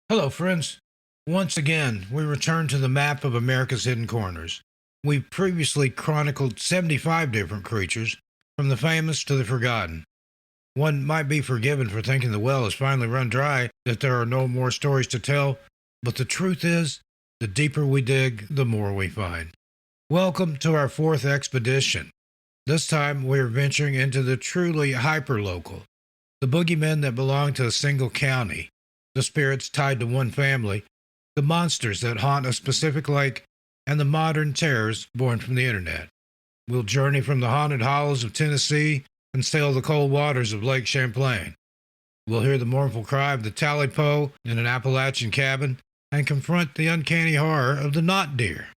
Hello, friends. Once again, we return to the map of America's hidden corners. We've previously chronicled 75 different creatures, from the famous to the forgotten. One might be forgiven for thinking the well has finally run dry, that there are no more stories to tell, but the truth is, the deeper we dig, the more we find. Welcome to our fourth expedition. This time, we are venturing into the truly hyperlocal, the boogeymen that belong to a single county, the spirits tied to one family, the monsters that haunt a specific lake, and the modern terrors born from the internet. We'll journey from the haunted hollows of Tennessee and sail the cold waters of Lake Champlain. We'll hear the mournful cry of the tally-po in an Appalachian cabin and confront the uncanny horror of the knot deer.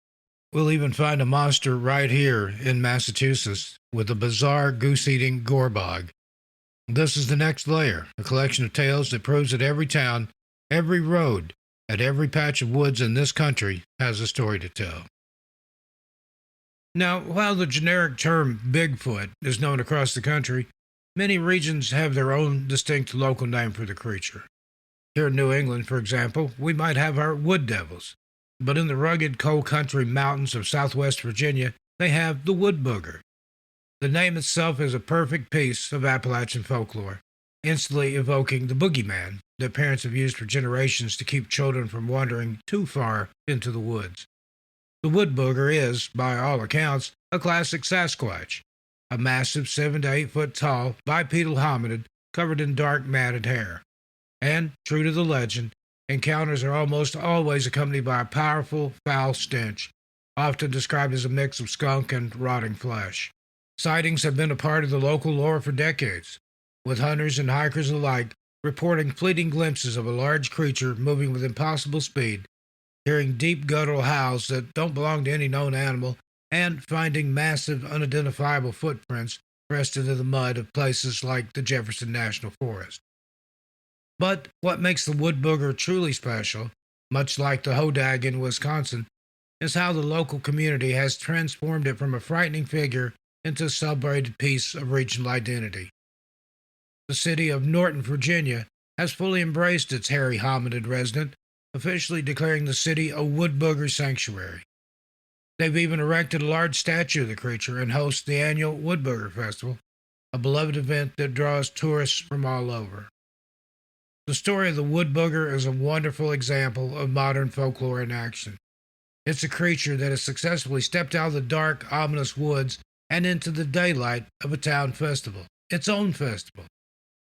We'll even find a monster right here in Massachusetts with a bizarre goose-eating gorebog. This is the next layer, a collection of tales that proves that every town, every road, and every patch of woods in this country has a story to tell. Now, while the generic term Bigfoot is known across the country, many regions have their own distinct local name for the creature. Here in New England, for example, we might have our wood devils, but in the rugged cold country mountains of southwest Virginia, they have the wood booger. The name itself is a perfect piece of Appalachian folklore, instantly evoking the boogeyman that parents have used for generations to keep children from wandering too far into the woods. The wood booger is, by all accounts, a classic Sasquatch, a massive 7 to 8 foot tall bipedal hominid covered in dark matted hair. And, true to the legend, encounters are almost always accompanied by a powerful, foul stench, often described as a mix of skunk and rotting flesh. Sightings have been a part of the local lore for decades, with hunters and hikers alike reporting fleeting glimpses of a large creature moving with impossible speed, hearing deep guttural howls that don't belong to any known animal, and finding massive unidentifiable footprints pressed into the mud of places like the Jefferson National Forest. But what makes the wood booger truly special, much like the hodag in Wisconsin, is how the local community has transformed it from a frightening figure into a celebrated piece of regional identity. The city of Norton, Virginia, has fully embraced its hairy hominid resident, officially declaring the city a wood booger sanctuary. They've even erected a large statue of the creature and host the annual Wood Booger Festival, a beloved event that draws tourists from all over. The story of the wood booger is a wonderful example of modern folklore in action. It's a creature that has successfully stepped out of the dark, ominous woods and into the daylight of a town festival, its own festival.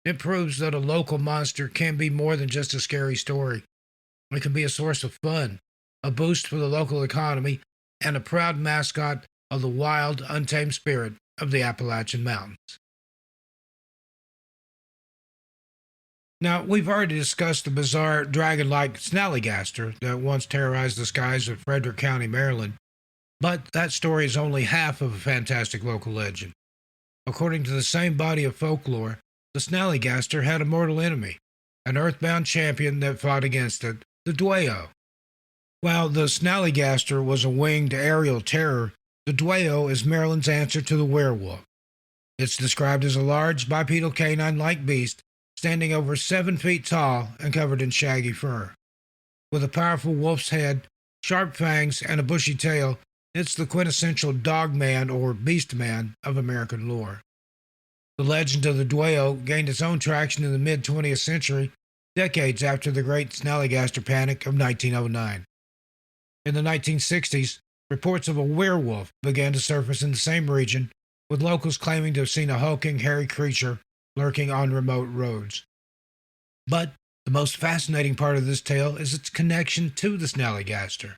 It proves that a local monster can be more than just a scary story. It can be a source of fun, a boost for the local economy, and a proud mascot of the wild, untamed spirit of the Appalachian Mountains. Now, we've already discussed the bizarre dragon-like snallygaster that once terrorized the skies of Frederick County, Maryland, but that story is only half of a fantastic local legend. According to the same body of folklore, the snallygaster had a mortal enemy, an earthbound champion that fought against it, the Dwayyo. While the snallygaster was a winged aerial terror, the Dwayyo is Maryland's answer to the werewolf. It's described as a large bipedal canine-like beast standing over 7 feet tall and covered in shaggy fur. With a powerful wolf's head, sharp fangs, and a bushy tail, it's the quintessential dogman or beast-man of American lore. The legend of the Dwayyo gained its own traction in the mid-20th century, decades after the Great Snallygaster Panic of 1909. In the 1960s, reports of a werewolf began to surface in the same region, with locals claiming to have seen a hulking, hairy creature lurking on remote roads. But the most fascinating part of this tale is its connection to the snallygaster.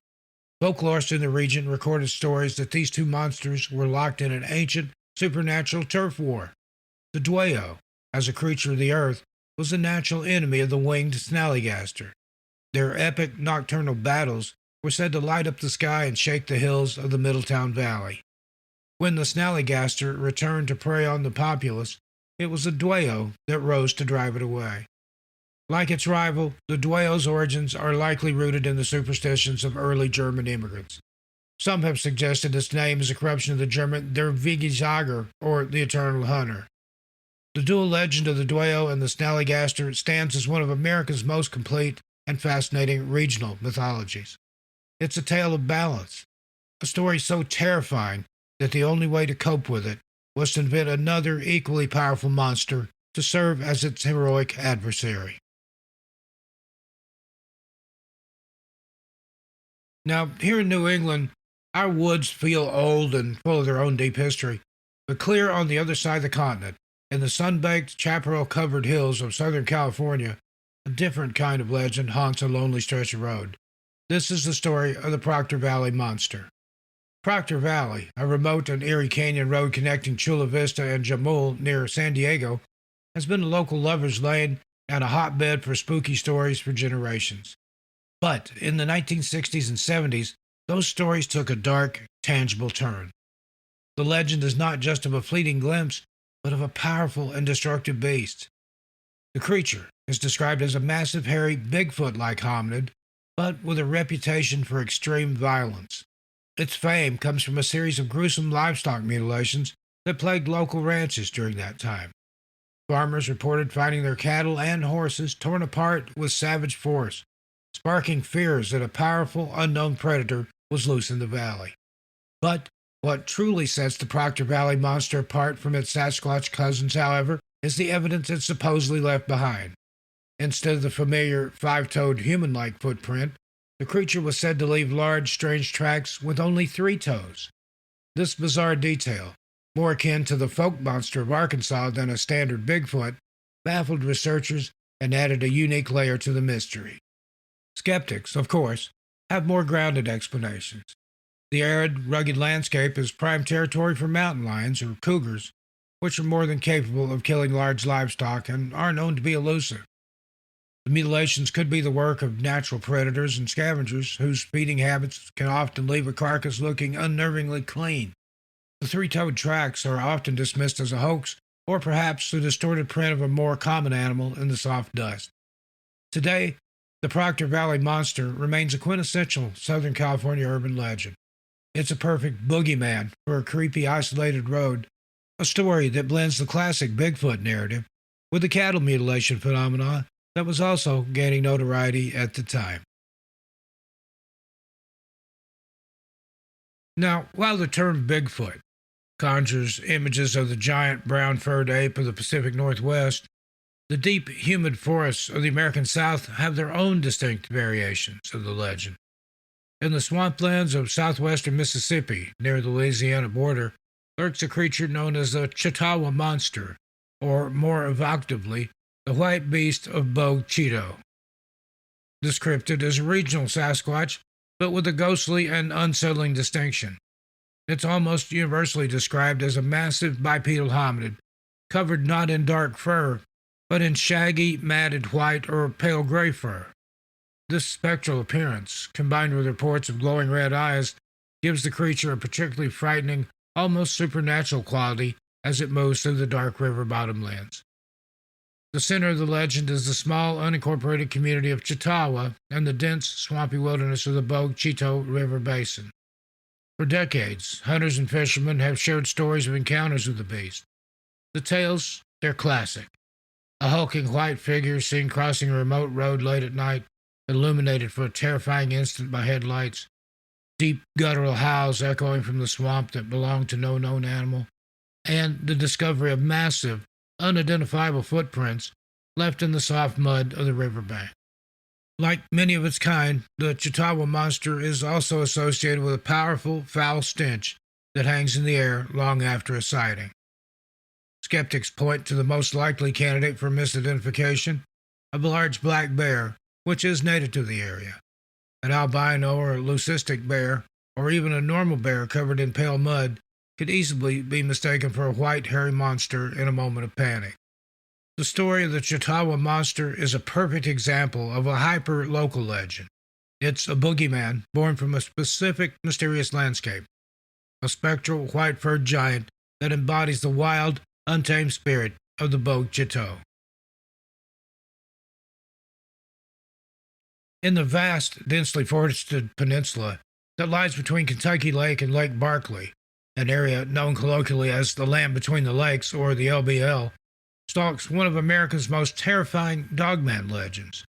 Folklorists in the region recorded stories that these two monsters were locked in an ancient, supernatural turf war. The Dwayyo, as a creature of the earth, was a natural enemy of the winged snallygaster. Their epic nocturnal battles were said to light up the sky and shake the hills of the Middletown Valley. When the snallygaster returned to prey on the populace, it was the Dwayyo that rose to drive it away. Like its rival, the Dwayyo's origins are likely rooted in the superstitions of early German immigrants. Some have suggested its name is a corruption of the German Der Ewige, or the Eternal Hunter. The dual legend of the Dwayyo and the snallygaster stands as one of America's most complete and fascinating regional mythologies. It's a tale of balance, a story so terrifying that the only way to cope with it was to invent another equally powerful monster to serve as its heroic adversary. Now, here in New England, our woods feel old and full of their own deep history, but clear on the other side of the continent, in the sun-baked, chaparral-covered hills of Southern California, a different kind of legend haunts a lonely stretch of road. This is the story of the Proctor Valley Monster. Proctor Valley, a remote and eerie canyon road connecting Chula Vista and Jamul near San Diego, has been a local lover's lane and a hotbed for spooky stories for generations. But in the 1960s and 70s, those stories took a dark, tangible turn. The legend is not just of a fleeting glimpse, but of a powerful and destructive beast. The creature is described as a massive, hairy, Bigfoot-like hominid, but with a reputation for extreme violence. Its fame comes from a series of gruesome livestock mutilations that plagued local ranches during that time. Farmers reported finding their cattle and horses torn apart with savage force, sparking fears that a powerful, unknown predator was loose in the valley. But what truly sets the Proctor Valley Monster apart from its Sasquatch cousins, however, is the evidence it supposedly left behind. Instead of the familiar five-toed human-like footprint, the creature was said to leave large, strange tracks with only 3 toes. This bizarre detail, more akin to the folk monster of Arkansas than a standard Bigfoot, baffled researchers and added a unique layer to the mystery. Skeptics, of course, have more grounded explanations. The arid, rugged landscape is prime territory for mountain lions, or cougars, which are more than capable of killing large livestock and are known to be elusive. The mutilations could be the work of natural predators and scavengers whose feeding habits can often leave a carcass looking unnervingly clean. The 3-toed tracks are often dismissed as a hoax, or perhaps the distorted print of a more common animal in the soft dust. Today, the Proctor Valley Monster remains a quintessential Southern California urban legend. It's a perfect boogeyman for a creepy, isolated road, a story that blends the classic Bigfoot narrative with the cattle mutilation phenomenon that was also gaining notoriety at the time. Now, while the term Bigfoot conjures images of the giant brown-furred ape of the Pacific Northwest, the deep, humid forests of the American South have their own distinct variations of the legend. In the swamplands of southwestern Mississippi, near the Louisiana border, lurks a creature known as the Chautauqua Monster, or more evocatively, the white beast of Bog Cheeto. This cryptid is a regional Sasquatch, but with a ghostly and unsettling distinction. It's almost universally described as a massive bipedal hominid, covered not in dark fur, but in shaggy, matted white or pale gray fur. This spectral appearance, combined with reports of glowing red eyes, gives the creature a particularly frightening, almost supernatural quality as it moves through the dark river bottomlands. The center of the legend is the small, unincorporated community of Chautauqua and the dense, swampy wilderness of the Bog Cheeto River Basin. For decades, hunters and fishermen have shared stories of encounters with the beast. The tales, they're classic. A hulking white figure seen crossing a remote road late at night, illuminated for a terrifying instant by headlights, deep guttural howls echoing from the swamp that belonged to no known animal, and the discovery of massive, unidentifiable footprints left in the soft mud of the riverbank. Like many of its kind, the Chautauqua Monster is also associated with a powerful, foul stench that hangs in the air long after a sighting. Skeptics point to the most likely candidate for misidentification, a large black bear, which is native to the area. An albino or leucistic bear, or even a normal bear covered in pale mud, could easily be mistaken for a white, hairy monster in a moment of panic. The story of the Chautauqua Monster is a perfect example of a hyper-local legend. It's a boogeyman born from a specific, mysterious landscape, a spectral, white-furred giant that embodies the wild, untamed spirit of the Bog Cheeto. In the vast, densely forested peninsula that lies between Kentucky Lake and Lake Barkley, an area known colloquially as the Land Between the Lakes, or the LBL, stalks one of America's most terrifying dogman legends.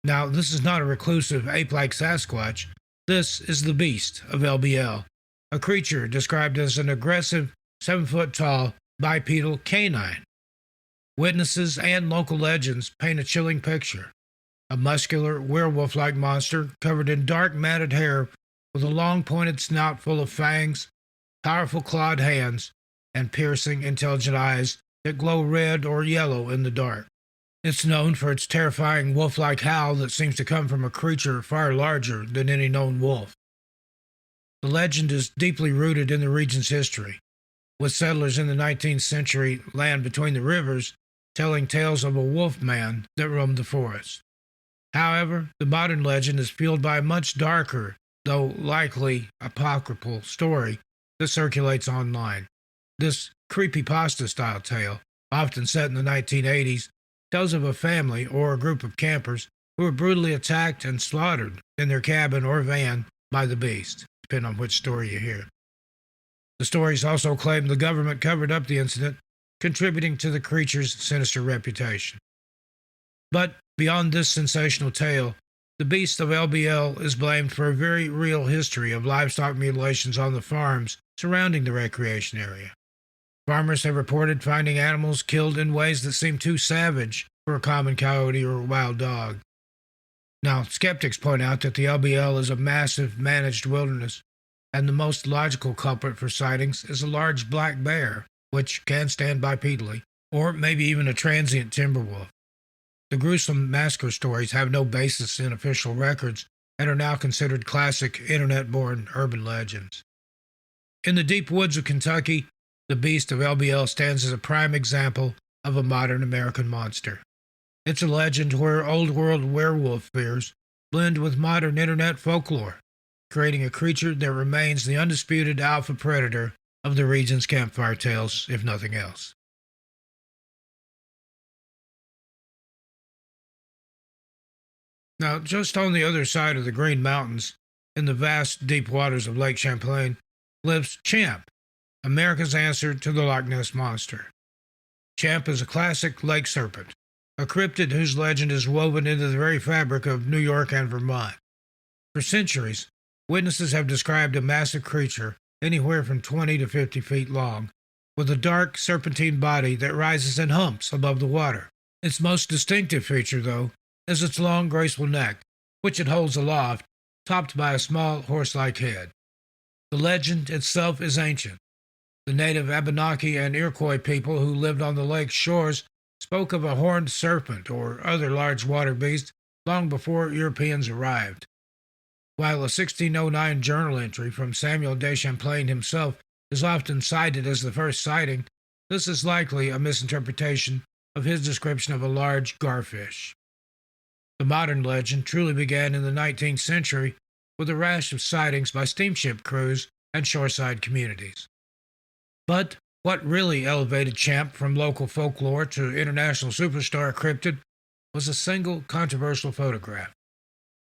Now, this is not a reclusive ape-like Sasquatch. This is the beast of LBL, a creature described as an aggressive, 7-foot-tall, bipedal canine. Witnesses and local legends paint a chilling picture. A muscular, werewolf-like monster covered in dark matted hair with a long pointed snout full of fangs, powerful clawed hands, and piercing, intelligent eyes that glow red or yellow in the dark. It's known for its terrifying wolf-like howl that seems to come from a creature far larger than any known wolf. The legend is deeply rooted in the region's history, with settlers in the 19th century land between the rivers telling tales of a wolf man that roamed the forest. However, the modern legend is fueled by a much darker, though likely apocryphal, story that circulates online. This creepypasta-style tale, often set in the 1980s, tells of a family or a group of campers who were brutally attacked and slaughtered in their cabin or van by the beast, depending on which story you hear. The stories also claim the government covered up the incident, contributing to the creature's sinister reputation. But beyond this sensational tale, the beast of LBL is blamed for a very real history of livestock mutilations on the farms surrounding the recreation area. Farmers have reported finding animals killed in ways that seem too savage for a common coyote or wild dog. Now, skeptics point out that the LBL is a massive, managed wilderness, and the most logical culprit for sightings is a large black bear, which can stand bipedally, or maybe even a transient timber wolf. The gruesome massacre stories have no basis in official records and are now considered classic internet-born urban legends. In the deep woods of Kentucky, the beast of LBL stands as a prime example of a modern American monster. It's a legend where old-world werewolf fears blend with modern internet folklore, creating a creature that remains the undisputed alpha predator of the region's campfire tales, if nothing else. Now, just on the other side of the Green Mountains, in the vast deep waters of Lake Champlain, lives Champ, America's answer to the Loch Ness Monster. Champ is a classic lake serpent, a cryptid whose legend is woven into the very fabric of New York and Vermont. For centuries, witnesses have described a massive creature anywhere from 20 to 50 feet long, with a dark, serpentine body that rises in humps above the water. Its most distinctive feature, though, is its long, graceful neck, which it holds aloft, topped by a small, horse-like head. The legend itself is ancient. The native Abenaki and Iroquois people who lived on the lake's shores spoke of a horned serpent or other large water beast long before Europeans arrived. While a 1609 journal entry from Samuel de Champlain himself is often cited as the first sighting, this is likely a misinterpretation of his description of a large garfish. The modern legend truly began in the 19th century with a rash of sightings by steamship crews and shoreside communities. But what really elevated Champ from local folklore to international superstar cryptid was a single controversial photograph.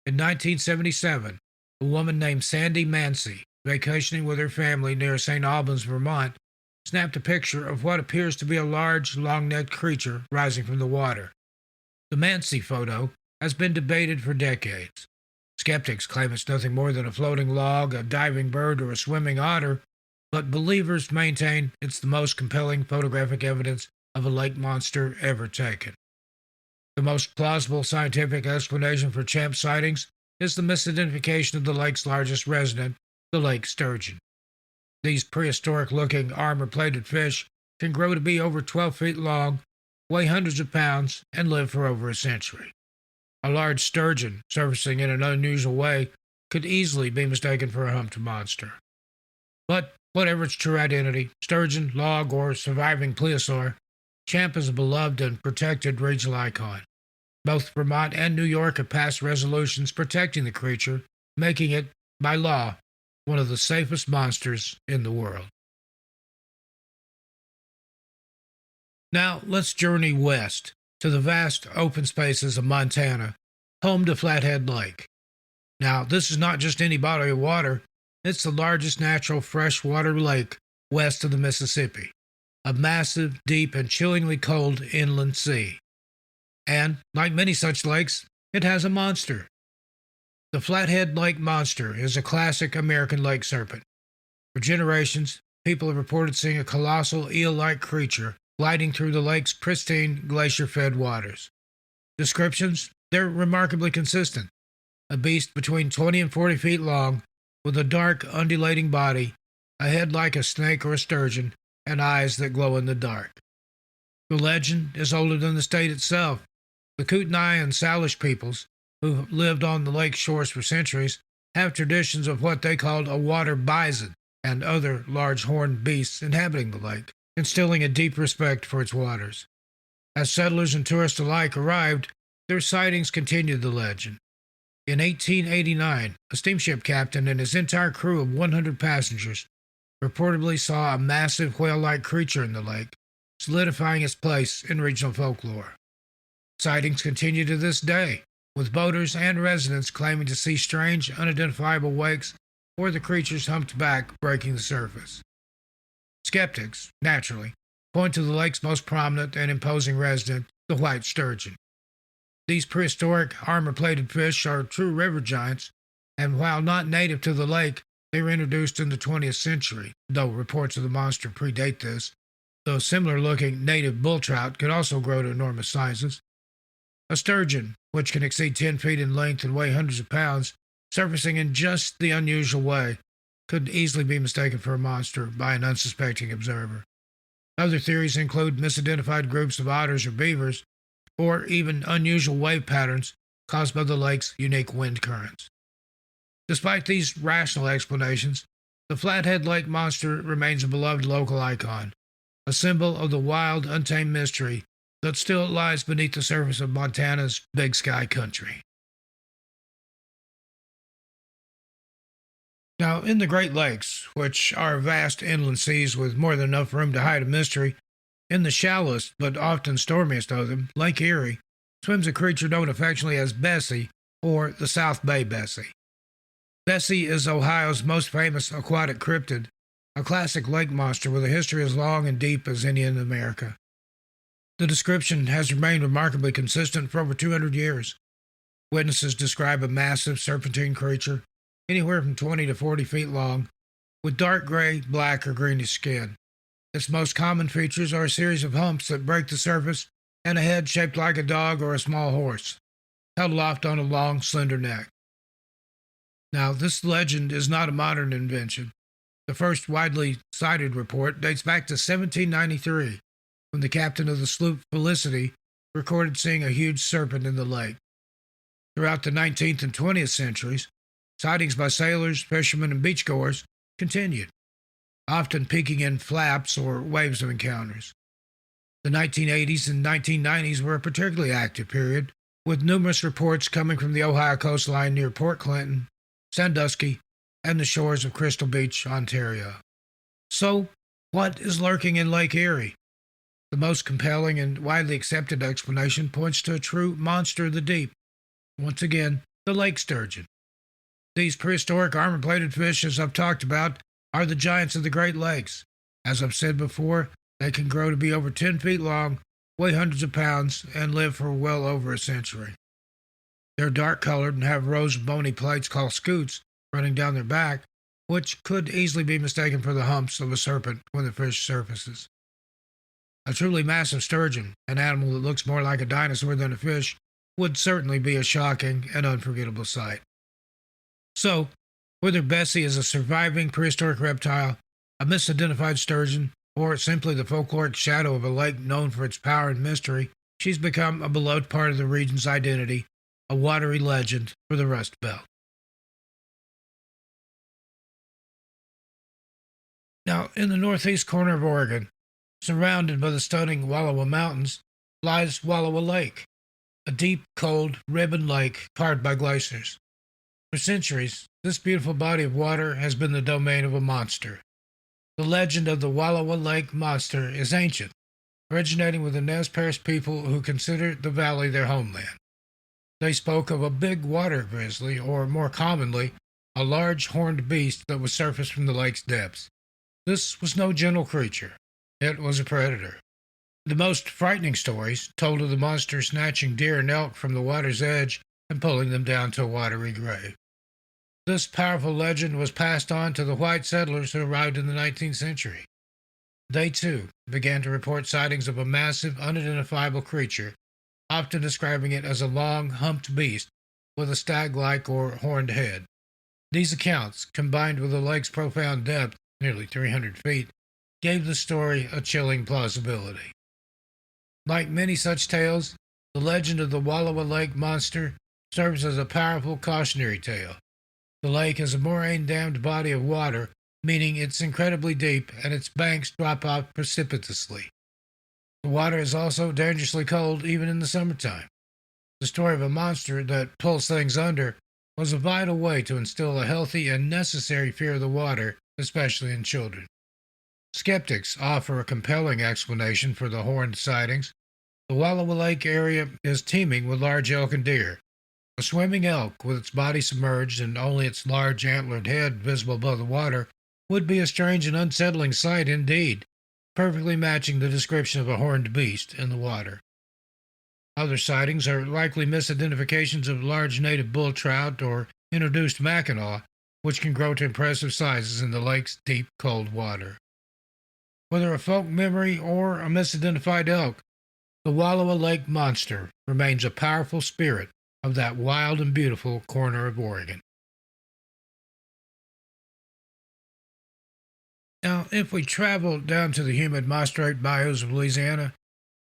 In 1977, a woman named Sandy Mancy, vacationing with her family near St. Albans, Vermont, snapped a picture of what appears to be a large, long-necked creature rising from the water. The Mancy photo has been debated for decades. Skeptics claim it's nothing more than a floating log, a diving bird, or a swimming otter, but believers maintain it's the most compelling photographic evidence of a lake monster ever taken. The most plausible scientific explanation for Champ sightings is the misidentification of the lake's largest resident, the lake sturgeon. These prehistoric-looking armor-plated fish can grow to be over 12 feet long, weigh hundreds of pounds, and live for over a century. A large sturgeon, surfacing in an unusual way, could easily be mistaken for a humped monster. But whatever its true identity, sturgeon, log, or surviving plesiosaur, Champ is a beloved and protected regional icon. Both Vermont and New York have passed resolutions protecting the creature, making it, by law, one of the safest monsters in the world. Now, let's journey west to the vast open spaces of Montana, home to Flathead Lake. Now, this is not just any body of water, it's the largest natural freshwater lake west of the Mississippi, a massive, deep, and chillingly cold inland sea. And, like many such lakes, it has a monster. The Flathead Lake Monster is a classic American lake serpent. For generations, people have reported seeing a colossal eel-like creature gliding through the lake's pristine, glacier-fed waters. Descriptions? They're remarkably consistent. A beast between 20 and 40 feet long, with a dark, undulating body, a head like a snake or a sturgeon, and eyes that glow in the dark. The legend is older than the state itself. The Kootenai and Salish peoples, who lived on the lake shores for centuries, have traditions of what they called a water bison and other large horned beasts inhabiting the lake, instilling a deep respect for its waters. As settlers and tourists alike arrived, their sightings continued the legend. In 1889, a steamship captain and his entire crew of 100 passengers reportedly saw a massive whale-like creature in the lake, solidifying its place in regional folklore. Sightings continue to this day, with boaters and residents claiming to see strange, unidentifiable wakes or the creature's humped back breaking the surface. Skeptics, naturally, point to the lake's most prominent and imposing resident, the white sturgeon. These prehistoric, armor-plated fish are true river giants, and while not native to the lake, they were introduced in the 20th century, though reports of the monster predate this, though similar-looking native bull trout could also grow to enormous sizes. A sturgeon, which can exceed 10 feet in length and weigh hundreds of pounds, surfacing in just the unusual way, could easily be mistaken for a monster by an unsuspecting observer. Other theories include misidentified groups of otters or beavers, or even unusual wave patterns caused by the lake's unique wind currents. Despite these rational explanations, the Flathead Lake Monster remains a beloved local icon, a symbol of the wild, untamed mystery that still lies beneath the surface of Montana's Big Sky country. Now, in the Great Lakes, which are vast inland seas with more than enough room to hide a mystery, in the shallowest but often stormiest of them, Lake Erie, swims a creature known affectionately as Bessie, or the South Bay Bessie. Bessie is Ohio's most famous aquatic cryptid, a classic lake monster with a history as long and deep as any in America. The description has remained remarkably consistent for over 200 years. Witnesses describe a massive serpentine creature, anywhere from 20 to 40 feet long, with dark gray, black, or greenish skin. Its most common features are a series of humps that break the surface and a head shaped like a dog or a small horse, held aloft on a long, slender neck. Now, this legend is not a modern invention. The first widely cited report dates back to 1793, when the captain of the sloop Felicity recorded seeing a huge serpent in the lake. Throughout the 19th and 20th centuries, sightings by sailors, fishermen, and beachgoers continued, often peaking in flaps or waves of encounters. The 1980s and 1990s were a particularly active period, with numerous reports coming from the Ohio coastline near Port Clinton, Sandusky, and the shores of Crystal Beach, Ontario. So, what is lurking in Lake Erie? The most compelling and widely accepted explanation points to a true monster of the deep. Once again, the lake sturgeon. These prehistoric armor-plated fish, as I've talked about, are the giants of the Great Lakes. As I've said before, they can grow to be over 10 feet long, weigh hundreds of pounds, and live for well over a century. They're dark-colored and have rows of bony plates called scutes running down their back, which could easily be mistaken for the humps of a serpent when the fish surfaces. A truly massive sturgeon, an animal that looks more like a dinosaur than a fish, would certainly be a shocking and unforgettable sight. So, whether Bessie is a surviving prehistoric reptile, a misidentified sturgeon, or simply the folkloric shadow of a lake known for its power and mystery, she's become a beloved part of the region's identity, a watery legend for the Rust Belt. Now, in the northeast corner of Oregon, surrounded by the stunning Wallowa Mountains, lies Wallowa Lake, a deep, cold, ribbon lake carved by glaciers. For centuries, this beautiful body of water has been the domain of a monster. The legend of the Wallowa Lake Monster is ancient, originating with the Nez Perce people who considered the valley their homeland. They spoke of a big water grizzly, or more commonly, a large horned beast that would surface from the lake's depths. This was no gentle creature. It was a predator. The most frightening stories, told of the monster snatching deer and elk from the water's edge, and pulling them down to a watery grave. This powerful legend was passed on to the white settlers who arrived in the 19th century. They, too, began to report sightings of a massive, unidentifiable creature, often describing it as a long, humped beast with a stag-like or horned head. These accounts, combined with the lake's profound depth, nearly 300 feet, gave the story a chilling plausibility. Like many such tales, the legend of the Wallowa Lake monster serves as a powerful cautionary tale. The lake is a moraine-dammed body of water, meaning it's incredibly deep and its banks drop off precipitously. The water is also dangerously cold even in the summertime. The story of a monster that pulls things under was a vital way to instill a healthy and necessary fear of the water, especially in children. Skeptics offer a compelling explanation for the horned sightings. The Wallowa Lake area is teeming with large elk and deer. A swimming elk with its body submerged and only its large antlered head visible above the water would be a strange and unsettling sight indeed, perfectly matching the description of a horned beast in the water. Other sightings are likely misidentifications of large native bull trout or introduced mackinaw, which can grow to impressive sizes in the lake's deep, cold water. Whether a folk memory or a misidentified elk, the Wallowa Lake monster remains a powerful spirit of that wild and beautiful corner of Oregon. Now, if we travel down to the humid moist bayous of Louisiana,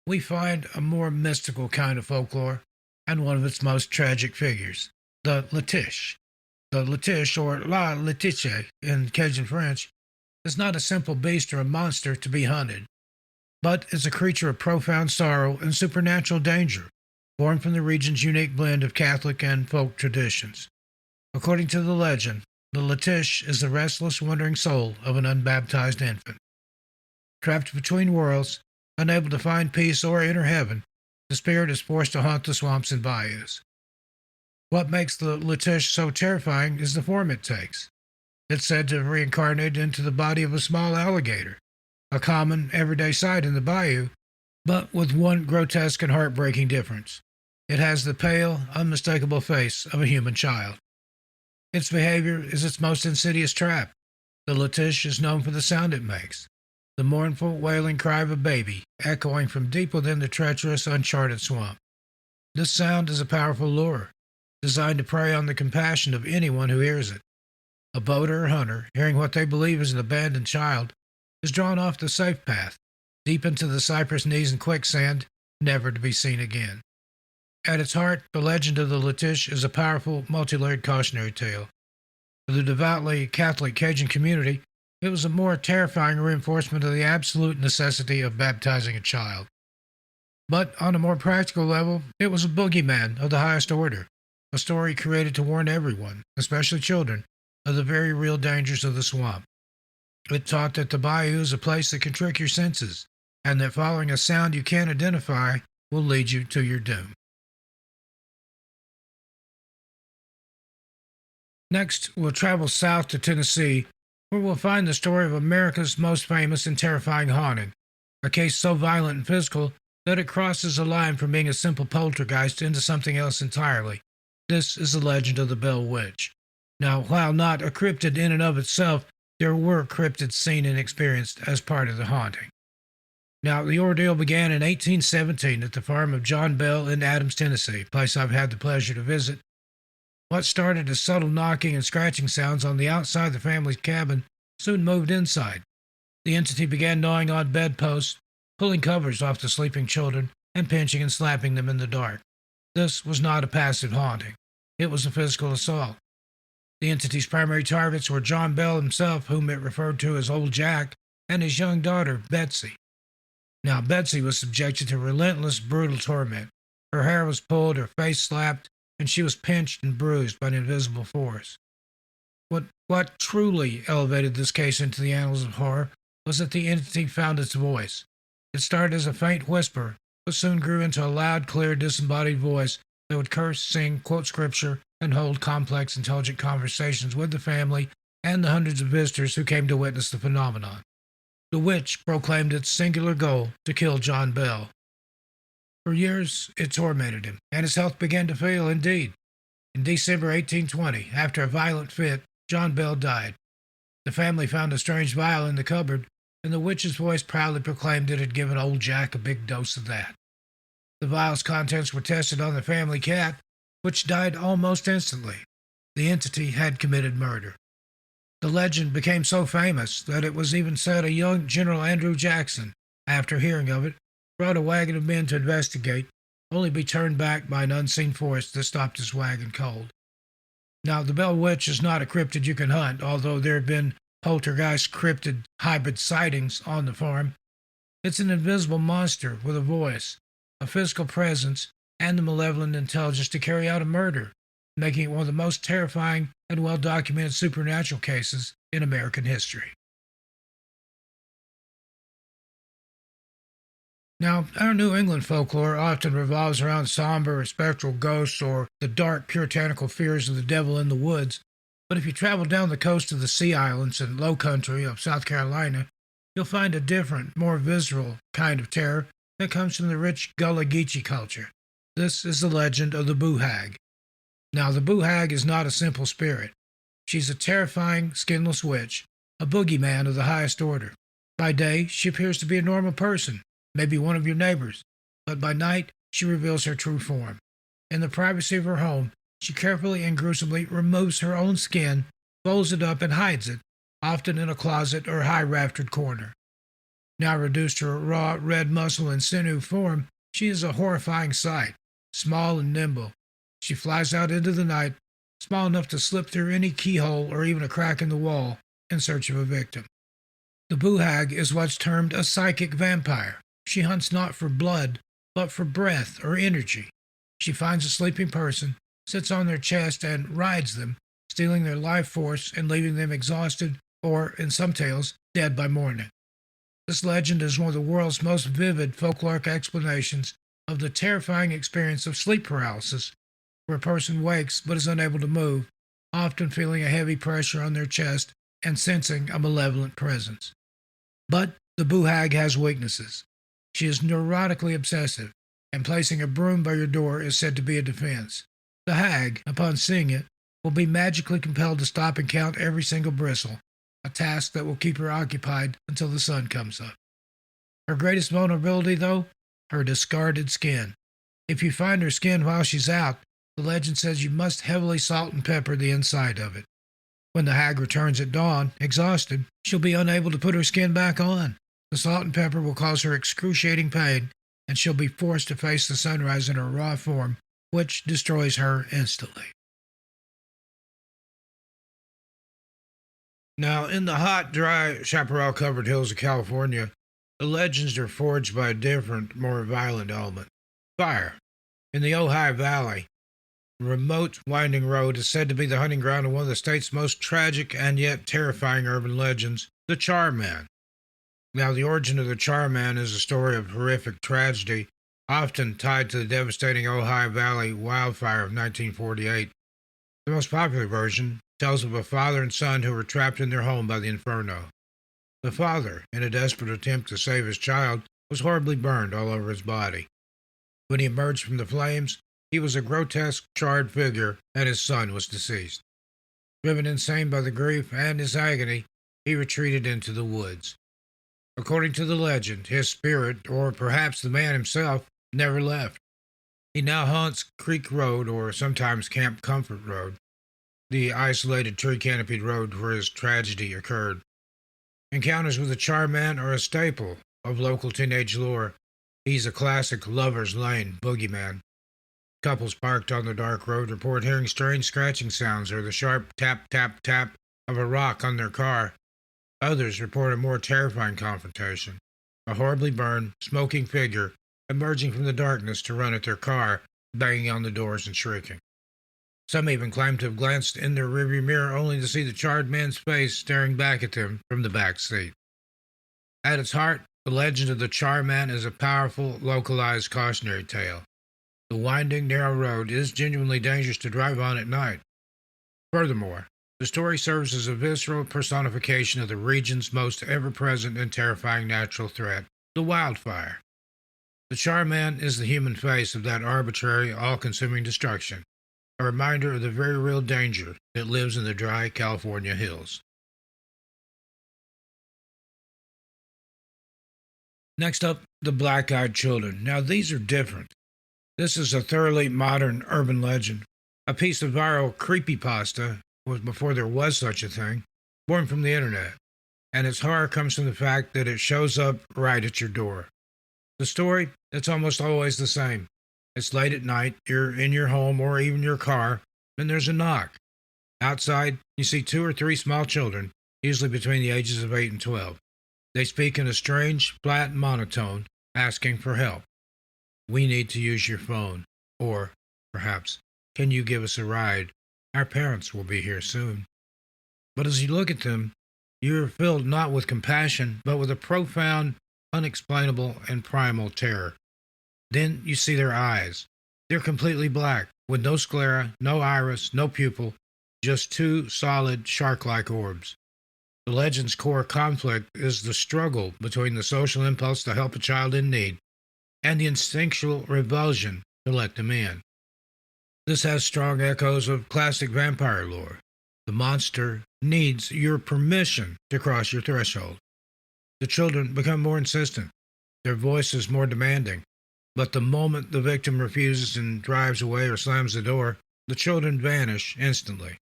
we find a more mystical kind of folklore, and one of its most tragic figures, the Letiche. The Letiche, or La Letiche in Cajun French, is not a simple beast or a monster to be hunted, but is a creature of profound sorrow and supernatural danger, born from the region's unique blend of Catholic and folk traditions. According to the legend, the Letiche is the restless, wandering soul of an unbaptized infant. Trapped between worlds, unable to find peace or enter heaven, the spirit is forced to haunt the swamps and bayous. What makes the Letiche so terrifying is the form it takes. It's said to have reincarnated into the body of a small alligator, a common, everyday sight in the bayou, but with one grotesque and heartbreaking difference. It has the pale, unmistakable face of a human child. Its behavior is its most insidious trap. The Letiche is known for the sound it makes, the mournful, wailing cry of a baby, echoing from deep within the treacherous, uncharted swamp. This sound is a powerful lure, designed to prey on the compassion of anyone who hears it. A boater or hunter, hearing what they believe is an abandoned child, is drawn off the safe path, deep into the cypress knees and quicksand, never to be seen again. At its heart, the legend of the Letiche is a powerful, multi-layered cautionary tale. For the devoutly Catholic Cajun community, it was a more terrifying reinforcement of the absolute necessity of baptizing a child. But on a more practical level, it was a boogeyman of the highest order, a story created to warn everyone, especially children, of the very real dangers of the swamp. It taught that the bayou is a place that can trick your senses, and that following a sound you can't identify will lead you to your doom. Next, we'll travel south to Tennessee, where we'll find the story of America's most famous and terrifying haunting, a case so violent and physical that it crosses a line from being a simple poltergeist into something else entirely. This is the legend of the Bell Witch. Now, while not a cryptid in and of itself, there were cryptids seen and experienced as part of the haunting. Now, the ordeal began in 1817 at the farm of John Bell in Adams, Tennessee, a place I've had the pleasure to visit. What started as subtle knocking and scratching sounds on the outside of the family's cabin soon moved inside. The entity began gnawing on bedposts, pulling covers off the sleeping children, and pinching and slapping them in the dark. This was not a passive haunting. It was a physical assault. The entity's primary targets were John Bell himself, whom it referred to as Old Jack, and his young daughter, Betsy. Now, Betsy was subjected to relentless, brutal torment. Her hair was pulled, her face slapped, and she was pinched and bruised by an invisible force. What truly elevated this case into the annals of horror was that the entity found its voice. It started as a faint whisper, but soon grew into a loud, clear, disembodied voice that would curse, sing, quote scripture, and hold complex, intelligent conversations with the family and the hundreds of visitors who came to witness the phenomenon. The witch proclaimed its singular goal to kill John Bell. For years, it tormented him, and his health began to fail indeed. In December 1820, after a violent fit, John Bell died. The family found a strange vial in the cupboard, and the witch's voice proudly proclaimed it had given old Jack a big dose of that. The vial's contents were tested on the family cat, which died almost instantly. The entity had committed murder. The legend became so famous that it was even said a young General Andrew Jackson, after hearing of it, brought a wagon of men to investigate, only to be turned back by an unseen force that stopped his wagon cold. Now, the Bell Witch is not a cryptid you can hunt, although there have been poltergeist cryptid hybrid sightings on the farm. It's an invisible monster with a voice, a physical presence, and the malevolent intelligence to carry out a murder, making it one of the most terrifying and well-documented supernatural cases in American history. Now, our New England folklore often revolves around somber or spectral ghosts or the dark puritanical fears of the devil in the woods, but if you travel down the coast of the Sea Islands and Low Country of South Carolina, you'll find a different, more visceral kind of terror that comes from the rich Gullah Geechee culture. This is the legend of the Boo Hag. Now, the Boo Hag is not a simple spirit. She's a terrifying, skinless witch, a boogeyman of the highest order. By day, she appears to be a normal person, maybe one of your neighbors, but by night, she reveals her true form. In the privacy of her home, she carefully and gruesomely removes her own skin, folds it up, and hides it, often in a closet or high-raftered corner. Now reduced to a raw, red muscle and sinew form, she is a horrifying sight, small and nimble. She flies out into the night, small enough to slip through any keyhole or even a crack in the wall, in search of a victim. The Boo Hag is what's termed a psychic vampire. She hunts not for blood, but for breath or energy. She finds a sleeping person, sits on their chest, and rides them, stealing their life force and leaving them exhausted or, in some tales, dead by morning. This legend is one of the world's most vivid folkloric explanations of the terrifying experience of sleep paralysis, where a person wakes but is unable to move, often feeling a heavy pressure on their chest and sensing a malevolent presence. But the Boo Hag has weaknesses. She is neurotically obsessive, and placing a broom by your door is said to be a defense. The hag, upon seeing it, will be magically compelled to stop and count every single bristle, a task that will keep her occupied until the sun comes up. Her greatest vulnerability, though? Her discarded skin. If you find her skin while she's out, the legend says you must heavily salt and pepper the inside of it. When the hag returns at dawn, exhausted, she'll be unable to put her skin back on. The salt and pepper will cause her excruciating pain, and she'll be forced to face the sunrise in her raw form, which destroys her instantly. Now, in the hot, dry, chaparral-covered hills of California, the legends are forged by a different, more violent element: fire. In the Ojai Valley, a remote, winding road is said to be the hunting ground of one of the state's most tragic and yet terrifying urban legends, the Charman. Now, the origin of the Charman is a story of horrific tragedy, often tied to the devastating Ojai Valley wildfire of 1948. The most popular version tells of a father and son who were trapped in their home by the inferno. The father, in a desperate attempt to save his child, was horribly burned all over his body. When he emerged from the flames, he was a grotesque, charred figure, and his son was deceased. Driven insane by the grief and his agony, he retreated into the woods. According to the legend, his spirit, or perhaps the man himself, never left. He now haunts Creek Road, or sometimes Camp Comfort Road, the isolated tree-canopied road where his tragedy occurred. Encounters with the Charman are a staple of local teenage lore. He's a classic lover's lane boogeyman. Couples parked on the dark road report hearing strange scratching sounds or the sharp tap-tap-tap of a rock on their car. Others report a more terrifying confrontation: a horribly burned, smoking figure emerging from the darkness to run at their car, banging on the doors and shrieking. Some even claim to have glanced in their rearview mirror only to see the charred man's face staring back at them from the back seat. At its heart, the legend of the Charman is a powerful, localized cautionary tale. The winding, narrow road is genuinely dangerous to drive on at night. Furthermore, the story serves as a visceral personification of the region's most ever-present and terrifying natural threat, the wildfire. The Charman is the human face of that arbitrary, all-consuming destruction, a reminder of the very real danger that lives in the dry California hills. Next up, the black eyed children. Now, these are different. This is a thoroughly modern urban legend, a piece of viral creepypasta was before there was such a thing, born from the internet. And its horror comes from the fact that it shows up right at your door. The story, it's almost always the same. It's late at night, you're in your home or even your car, and there's a knock. Outside, you see two or three small children, usually between the ages of 8 and 12. They speak in a strange, flat monotone, asking for help. We need to use your phone. Or, perhaps, can you give us a ride? Our parents will be here soon. But as you look at them, you're filled not with compassion, but with a profound, unexplainable, and primal terror. Then you see their eyes. They're completely black, with no sclera, no iris, no pupil, just two solid, shark-like orbs. The legend's core conflict is the struggle between the social impulse to help a child in need and the instinctual revulsion to let them in. This has strong echoes of classic vampire lore. The monster needs your permission to cross your threshold. The children become more insistent. Their voice is more demanding. But the moment the victim refuses and drives away or slams the door, the children vanish instantly.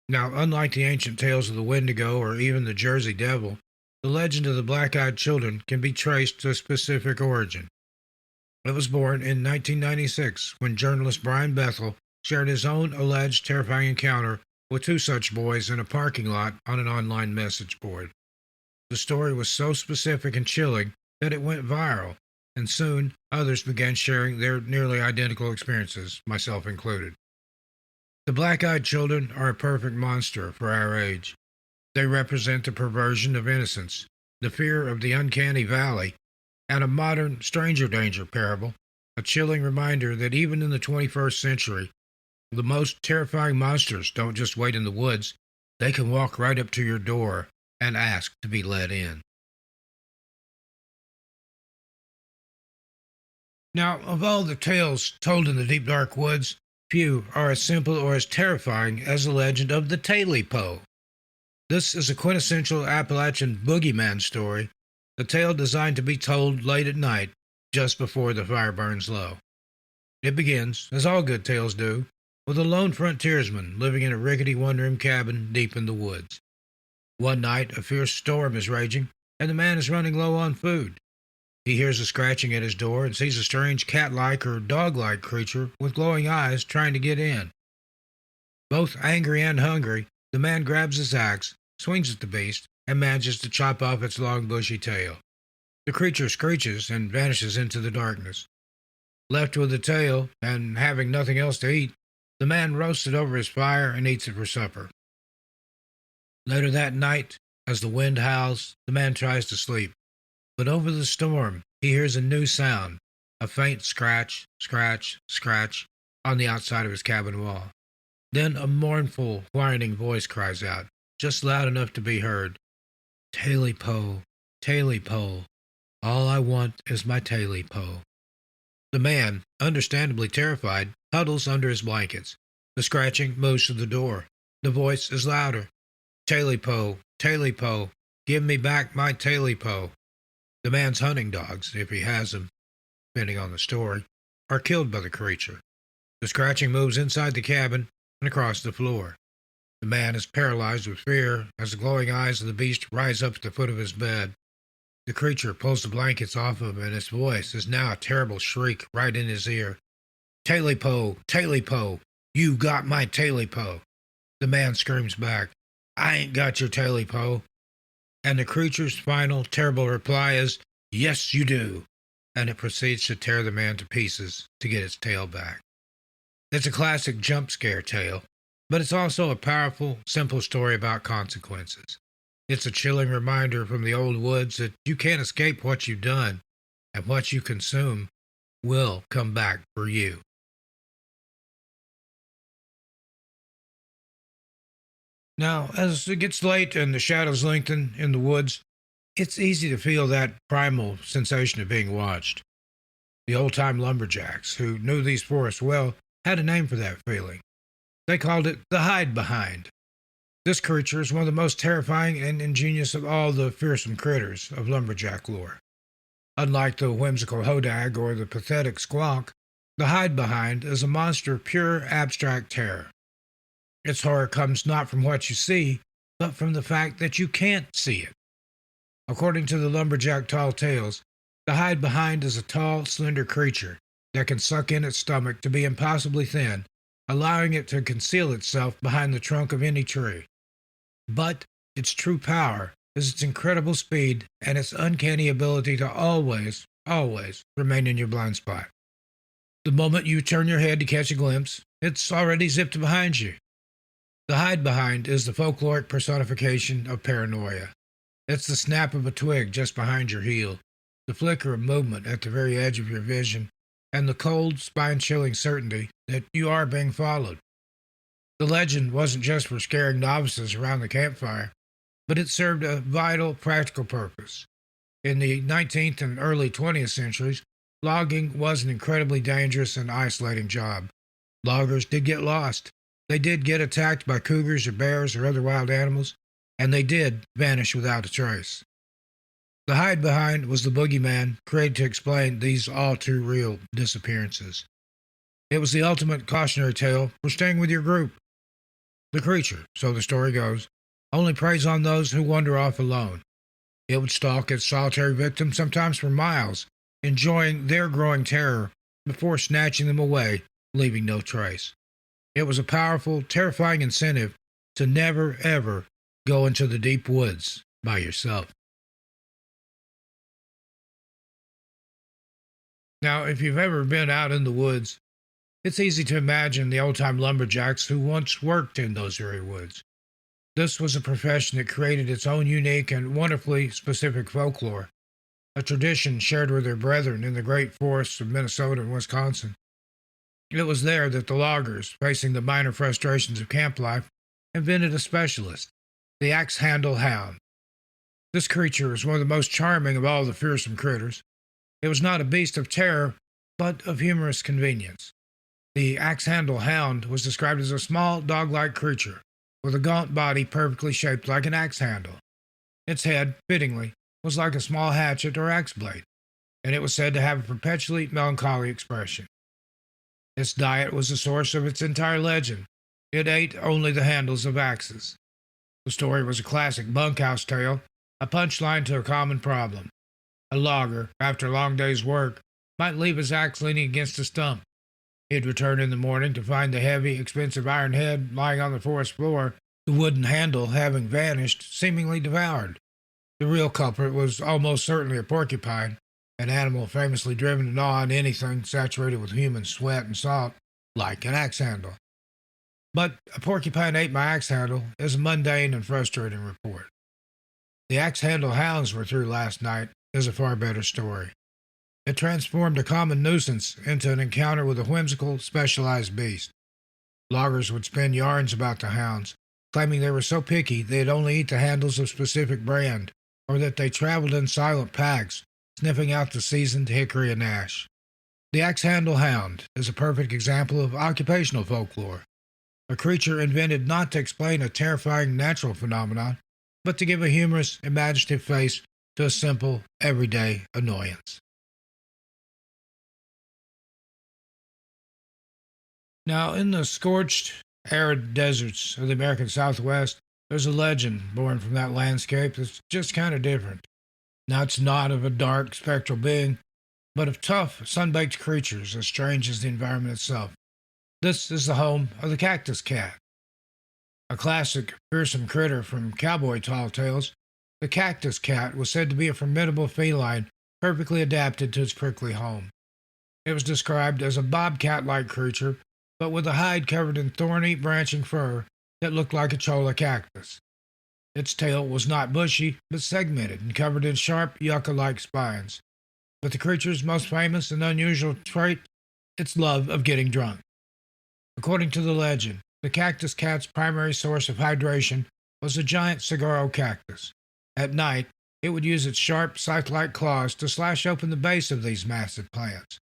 Now, unlike the ancient tales of the Wendigo or even the Jersey Devil, the legend of the black-eyed children can be traced to a specific origin. It was born in 1996 when journalist Brian Bethel shared his own alleged terrifying encounter with two such boys in a parking lot on an online message board. The story was so specific and chilling that it went viral, and soon others began sharing their nearly identical experiences, myself included. The black-eyed children are a perfect monster for our age. They represent the perversion of innocence, the fear of the Uncanny Valley, and a modern stranger danger parable, a chilling reminder that even in the 21st century, the most terrifying monsters don't just wait in the woods, they can walk right up to your door and ask to be let in. Now, of all the tales told in the deep dark woods, few are as simple or as terrifying as the legend of the Taily-Po. This is a quintessential Appalachian boogeyman story, a tale designed to be told late at night, just before the fire burns low. It begins, as all good tales do, with a lone frontiersman living in a rickety one-room cabin deep in the woods. One night, a fierce storm is raging, and the man is running low on food. He hears a scratching at his door and sees a strange cat-like or dog-like creature with glowing eyes trying to get in. Both angry and hungry, the man grabs his axe, swings at the beast, and manages to chop off its long bushy tail. The creature screeches and vanishes into the darkness. Left with the tail, and having nothing else to eat, the man roasts it over his fire and eats it for supper. Later that night, as the wind howls, the man tries to sleep. But over the storm, he hears a new sound, a faint scratch, scratch, scratch on the outside of his cabin wall. Then a mournful, whining voice cries out, just loud enough to be heard. Taily-Po, Taily-Po, all I want is my Taily-Po. The man, understandably terrified, huddles under his blankets. The scratching moves to the door. The voice is louder. Taily-Po, Taily-Po, give me back my Taily-Po. The man's hunting dogs, if he has them, depending on the story, are killed by the creature. The scratching moves inside the cabin and across the floor. The man is paralyzed with fear as the glowing eyes of the beast rise up at the foot of his bed. The creature pulls the blankets off of him, and its voice is now a terrible shriek right in his ear. Taily-Po, Taily-Po, you got my Taily-Po. The man screams back, I ain't got your Taily-Po. And the creature's final, terrible reply is, yes, you do. And it proceeds to tear the man to pieces to get its tail back. It's a classic jump scare tale, but it's also a powerful, simple story about consequences. It's a chilling reminder from the old woods that you can't escape what you've done, and what you consume will come back for you. Now, as it gets late and the shadows lengthen in the woods, it's easy to feel that primal sensation of being watched. The old-time lumberjacks, who knew these forests well, had a name for that feeling. They called it the hide behind. This creature is one of the most terrifying and ingenious of all the fearsome critters of lumberjack lore. Unlike the whimsical hodag or the pathetic squawk, the hide behind is a monster of pure abstract terror. Its horror comes not from what you see, but from the fact that you can't see it. According to the lumberjack tall tales, the hide behind is a tall, slender creature that can suck in its stomach to be impossibly thin, allowing it to conceal itself behind the trunk of any tree. But its true power is its incredible speed and its uncanny ability to always remain in your blind spot. The moment you turn your head to catch a glimpse, it's already zipped behind you. The hide behind is the folkloric personification of paranoia. It's the snap of a twig just behind your heel, the flicker of movement at the very edge of your vision, and the cold, spine-chilling certainty that you are being followed. The legend wasn't just for scaring novices around the campfire, but it served a vital, practical purpose. In the 19th and early 20th centuries, logging was an incredibly dangerous and isolating job. Loggers did get lost. They did get attacked by cougars or bears or other wild animals, and they did vanish without a trace. The hide behind was the boogeyman created to explain these all-too-real disappearances. It was the ultimate cautionary tale for staying with your group. The creature, so the story goes, only preys on those who wander off alone. It would stalk its solitary victim sometimes for miles, enjoying their growing terror before snatching them away, leaving no trace. It was a powerful, terrifying incentive to never, ever go into the deep woods by yourself. Now, if you've ever been out in the woods, it's easy to imagine the old-time lumberjacks who once worked in those very woods. This was a profession that created its own unique and wonderfully specific folklore, a tradition shared with their brethren in the great forests of Minnesota and Wisconsin. It was there that the loggers, facing the minor frustrations of camp life, invented a specialist, the axe-handle hound. This creature was one of the most charming of all the fearsome critters. It was not a beast of terror, but of humorous convenience. The axe-handle hound was described as a small, dog-like creature, with a gaunt body perfectly shaped like an axe handle. Its head, fittingly, was like a small hatchet or axe blade, and it was said to have a perpetually melancholy expression. Its diet was the source of its entire legend. It ate only the handles of axes. The story was a classic bunkhouse tale, a punchline to a common problem. A logger, after a long day's work, might leave his axe leaning against a stump. He'd return in the morning to find the heavy, expensive iron head lying on the forest floor, the wooden handle having vanished, seemingly devoured. The real culprit was almost certainly a porcupine, an animal famously driven to gnaw on anything saturated with human sweat and salt, like an axe handle. But a porcupine ate my axe handle is a mundane and frustrating report. The axe handle hounds were through last night is a far better story. It transformed a common nuisance into an encounter with a whimsical, specialized beast. Loggers would spin yarns about the hounds, claiming they were so picky they'd only eat the handles of specific brand, or that they traveled in silent packs, sniffing out the seasoned hickory and ash. The axe-handle hound is a perfect example of occupational folklore, a creature invented not to explain a terrifying natural phenomenon, but to give a humorous, imaginative face to a simple, everyday annoyance. Now, in the scorched, arid deserts of the American Southwest, there's a legend born from that landscape that's just kind of different. Now, it's not of a dark, spectral being, but of tough, sun-baked creatures as strange as the environment itself. This is the home of the cactus cat. A classic, fearsome critter from cowboy tall tales, the cactus cat was said to be a formidable feline perfectly adapted to its prickly home. It was described as a bobcat-like creature, but with a hide covered in thorny, branching fur that looked like a cholla cactus. Its tail was not bushy, but segmented and covered in sharp, yucca-like spines. But the creature's most famous and unusual trait, its love of getting drunk. According to the legend, the cactus cat's primary source of hydration was a giant saguaro cactus. At night, it would use its sharp, scythe-like claws to slash open the base of these massive plants.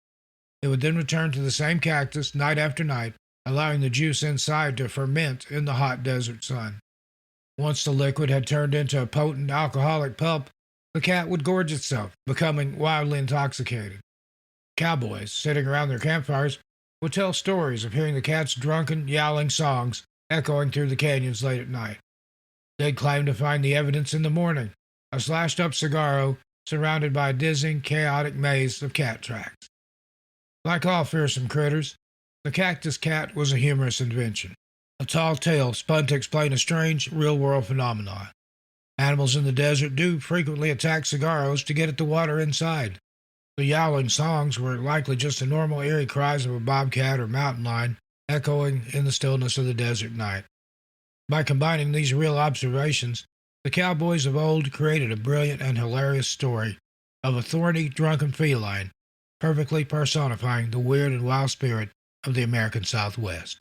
It would then return to the same cactus night after night, allowing the juice inside to ferment in the hot desert sun. Once the liquid had turned into a potent alcoholic pulp, the cat would gorge itself, becoming wildly intoxicated. Cowboys, sitting around their campfires, would tell stories of hearing the cat's drunken, yowling songs echoing through the canyons late at night. They'd claim to find the evidence in the morning, a slashed-up cigarro surrounded by a dizzying, chaotic maze of cat tracks. Like all fearsome critters, the cactus cat was a humorous invention, a tall tale spun to explain a strange, real-world phenomenon. Animals in the desert do frequently attack cigarros to get at the water inside. The yowling songs were likely just the normal eerie cries of a bobcat or mountain lion echoing in the stillness of the desert night. By combining these real observations, the cowboys of old created a brilliant and hilarious story of a thorny, drunken feline, perfectly personifying the weird and wild spirit of the American Southwest.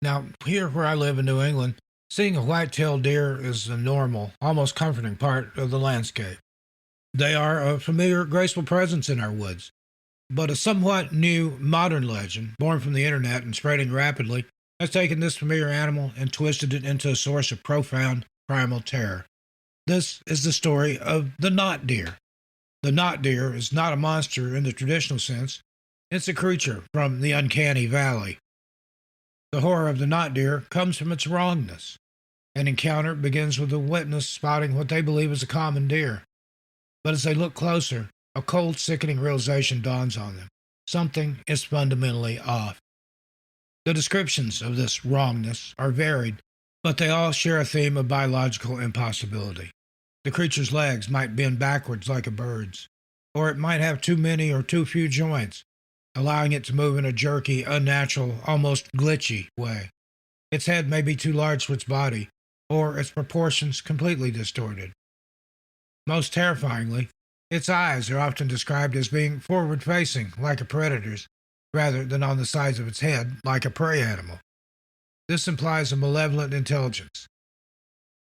Now, here where I live in New England, seeing a white-tailed deer is a normal, almost comforting part of the landscape. They are a familiar, graceful presence in our woods. But a somewhat new, modern legend, born from the internet and spreading rapidly, has taken this familiar animal and twisted it into a source of profound, primal terror. This is the story of the knot deer. The knot deer is not a monster in the traditional sense. It's a creature from the Uncanny Valley. The horror of the knot deer comes from its wrongness. An encounter begins with a witness spotting what they believe is a common deer. But as they look closer, a cold, sickening realization dawns on them. Something is fundamentally off. The descriptions of this wrongness are varied, but they all share a theme of biological impossibility. The creature's legs might bend backwards like a bird's, or it might have too many or too few joints, allowing it to move in a jerky, unnatural, almost glitchy way. Its head may be too large for its body, or its proportions completely distorted. Most terrifyingly, its eyes are often described as being forward-facing, like a predator's, rather than on the sides of its head, like a prey animal. This implies a malevolent intelligence.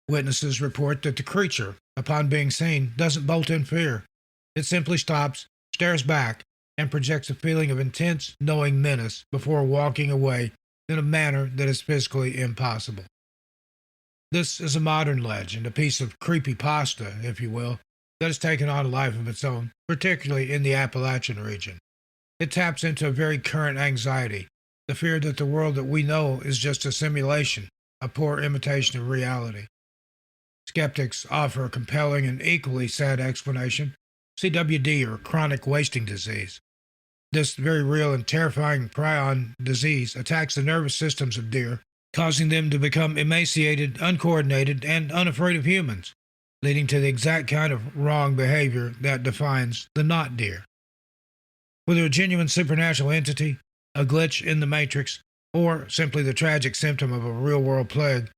Witnesses report that the creature, upon being seen, doesn't bolt in fear. It simply stops, stares back, and projects a feeling of intense, knowing menace before walking away in a manner that is physically impossible. This is a modern legend, a piece of creepypasta, if you will, that has taken on a life of its own, particularly in the Appalachian region. It taps into a very current anxiety, the fear that the world that we know is just a simulation, a poor imitation of reality. Skeptics offer a compelling and equally sad explanation: CWD, or chronic wasting disease. This very real and terrifying prion disease attacks the nervous systems of deer, causing them to become emaciated, uncoordinated, and unafraid of humans, leading to the exact kind of wrong behavior that defines the knot deer. Whether a genuine supernatural entity, a glitch in the matrix, or simply the tragic symptom of a real-world plague,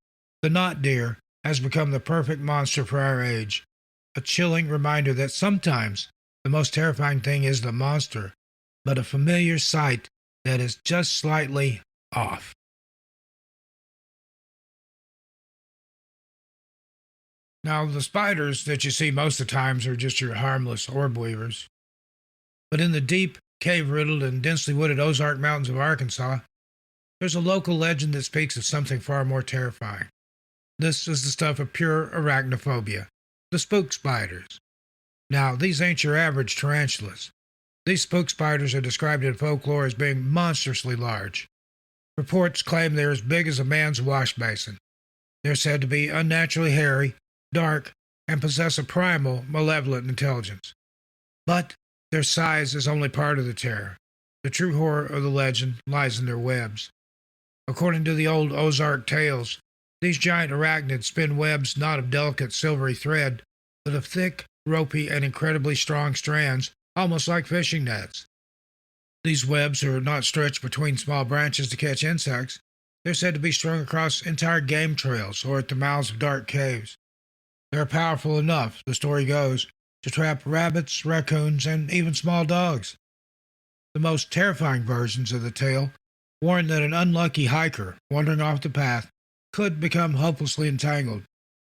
the knot deer has become the perfect monster for our age, a chilling reminder that sometimes the most terrifying thing is the monster, but a familiar sight that is just slightly off. Now, the spiders that you see most of the times are just your harmless orb weavers. But in the deep, cave-riddled, and densely wooded Ozark Mountains of Arkansas, there's a local legend that speaks of something far more terrifying. This is the stuff of pure arachnophobia, the spook spiders. Now, these ain't your average tarantulas. These spook spiders are described in folklore as being monstrously large. Reports claim they're as big as a man's wash basin. They're said to be unnaturally hairy, dark, and possess a primal, malevolent intelligence. But their size is only part of the terror. The true horror of the legend lies in their webs. According to the old Ozark tales, these giant arachnids spin webs not of delicate silvery thread, but of thick, ropey, and incredibly strong strands, almost like fishing nets. These webs are not stretched between small branches to catch insects. They're said to be strung across entire game trails or at the mouths of dark caves. They're powerful enough, the story goes, to trap rabbits, raccoons, and even small dogs. The most terrifying versions of the tale warn that an unlucky hiker wandering off the path could become hopelessly entangled,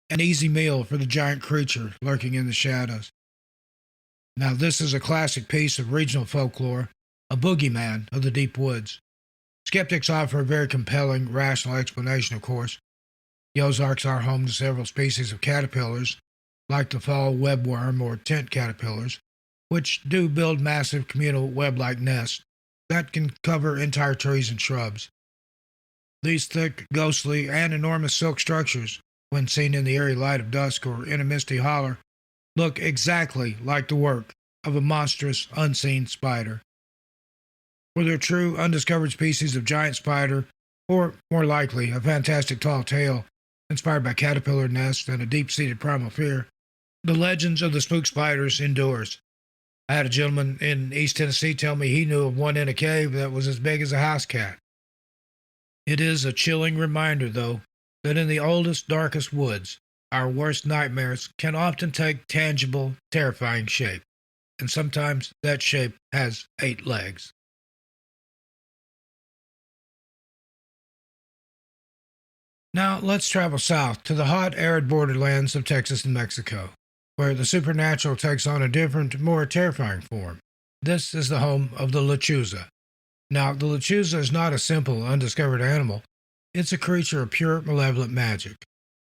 an easy meal for the giant creature lurking in the shadows. Now, this is a classic piece of regional folklore, a boogeyman of the deep woods. Skeptics offer a very compelling, rational explanation, of course. The Ozarks are home to several species of caterpillars, like the fall webworm or tent caterpillars, which do build massive communal web-like nests that can cover entire trees and shrubs. These thick, ghostly, and enormous silk structures, when seen in the eerie light of dusk or in a misty holler, look exactly like the work of a monstrous, unseen spider. Whether true, undiscovered species of giant spider, or more likely, a fantastic tall tale inspired by caterpillar nests and a deep-seated primal fear, the legends of the spook spiders endures. I had a gentleman in East Tennessee tell me he knew of one in a cave that was as big as a house cat. It is a chilling reminder, though, that in the oldest, darkest woods, our worst nightmares can often take tangible, terrifying shape, and sometimes that shape has 8 legs. Now let's travel south to the hot, arid borderlands of Texas and Mexico, where the supernatural takes on a different, more terrifying form. This is the home of the lechuza. Now, the lechuza is not a simple, undiscovered animal. It's a creature of pure, malevolent magic.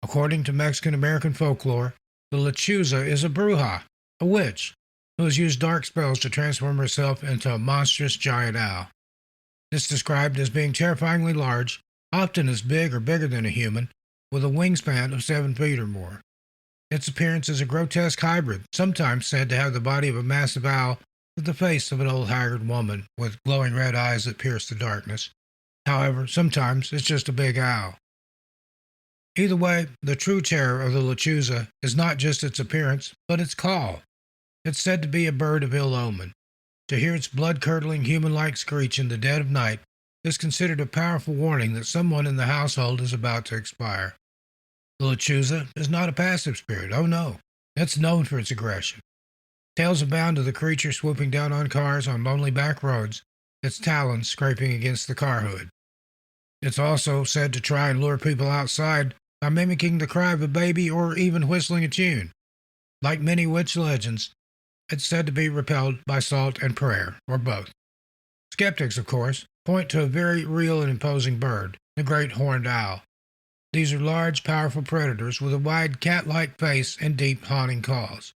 According to Mexican-American folklore, the lechuza is a bruja, a witch, who has used dark spells to transform herself into a monstrous giant owl. It's described as being terrifyingly large, often as big or bigger than a human, with a wingspan of 7 feet or more. Its appearance is a grotesque hybrid, sometimes said to have the body of a massive owl with the face of an old haggard woman with glowing red eyes that pierce the darkness. However, sometimes it's just a big owl. Either way, the true terror of the lechuza is not just its appearance, but its call. It's said to be a bird of ill omen. To hear its blood-curdling, human-like screech in the dead of night is considered a powerful warning that someone in the household is about to expire. The lechuza is not a passive spirit, oh no. It's known for its aggression. Tales abound of the creature swooping down on cars on lonely back roads, its talons scraping against the car hood. It's also said to try and lure people outside by mimicking the cry of a baby or even whistling a tune. Like many witch legends, it's said to be repelled by salt and prayer, or both. Skeptics, of course, point to a very real and imposing bird, the great horned owl. These are large, powerful predators with a wide cat-like face and deep, haunting calls.